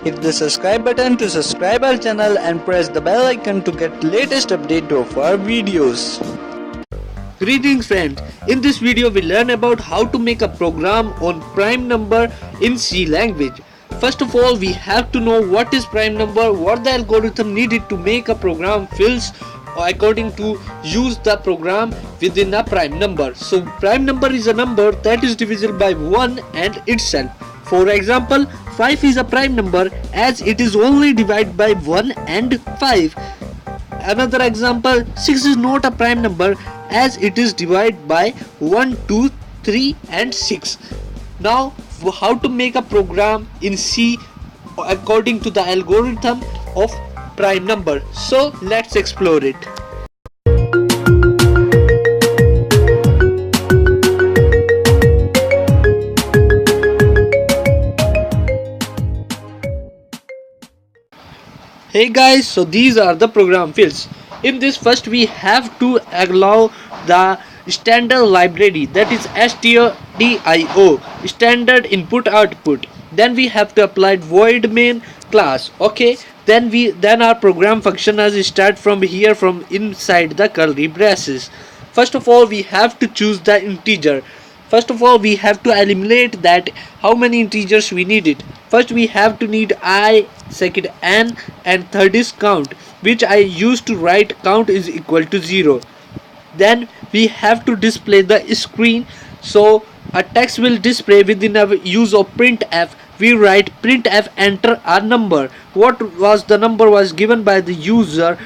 Hit the subscribe button to subscribe our channel and press the bell icon to get latest update of our videos. Greetings friends, in this video we learn about how to make a program on prime number in C language. First of all, we have to know what is prime number, what the algorithm needed to make a program fills according to use the program within a prime number. So prime number is a number that is divisible by 1 and itself. For example, 5 is a prime number as it is only divided by 1 and 5. Another example, 6 is not a prime number as it is divided by 1, 2, 3 and 6. Now how to make a program in C according to the algorithm of prime number. So let's explore it. Hey guys, so these are the program fields. In this, first we have to allow the standard library, that is stdio, standard input output. Then we have to apply void main class. Okay, then our program function has start from here, from inside the curly braces. First of all, we have to choose the integer. First of all, we have to eliminate that how many integers we needed. First we have to need I, second n, and third is count, which I used to write count is equal to 0. Then we have to display the screen, so a text will display within a use of printf. We write printf enter a number. What was the number was given by the user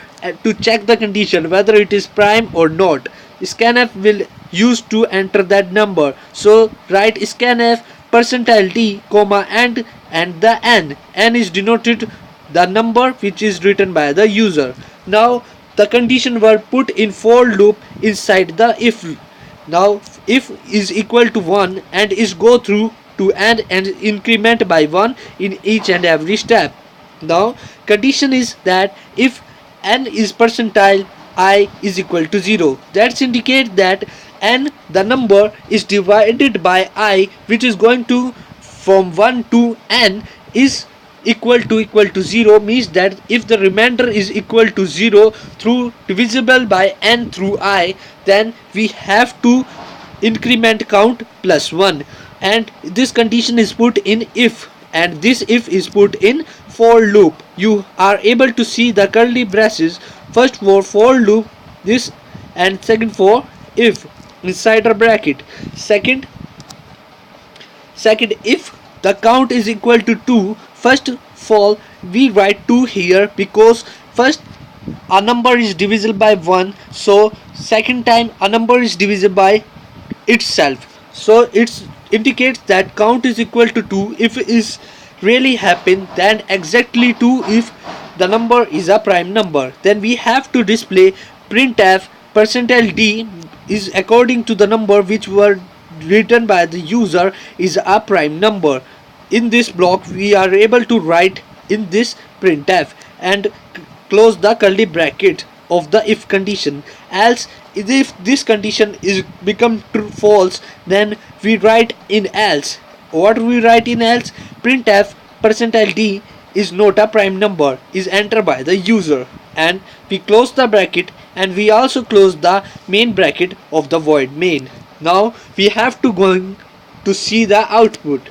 to check the condition whether it is prime or not. Scanf will use to enter that number, so write scanf %d comma and the n is denoted the number which is written by the user. Now the condition were put in for loop inside the if. Now if is equal to 1 and is go through to and increment by 1 in each and every step. Now condition is that if n is percentile I is equal to 0, that's indicate that n, the number, is divided by I, which is going to from 1 to n is equal to 0, means that if the remainder is equal to 0 through divisible by n through I, then we have to increment count plus 1, and this condition is put in if, and this if is put in for loop. You are able to see the curly braces, first for loop this, and second for if inside a bracket. Second if the count is equal to 2, first of all we write 2 here because first a number is divisible by 1, so second time a number is divisible by itself, so it indicates that count is equal to 2 if it is really happen, then exactly 2 if the number is a prime number. Then we have to display printf %d is according to the number which were written by the user is a prime number. In this block we are able to write in this printf and close the curly bracket of the if condition. Else if this condition is become true false, then we write in else. What we write in else? Printf %d is not a prime number is entered by the user, and we close the bracket and we also close the main bracket of the void main. Now we have to going to see the output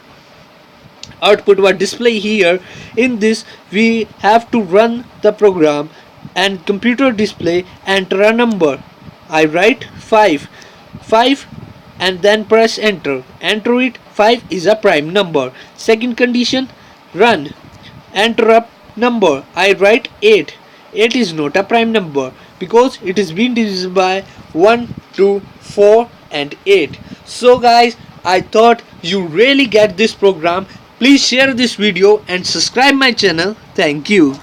was display here. In this we have to run the program and computer display enter a number. I write 5 and then press enter it. 5 is a prime number. Second condition, run, enter a number. I write 8 is not a prime number because it is being divisible by 1, 2, 4 and 8. So guys, I thought you really get this program. Please share this video and subscribe my channel. Thank you.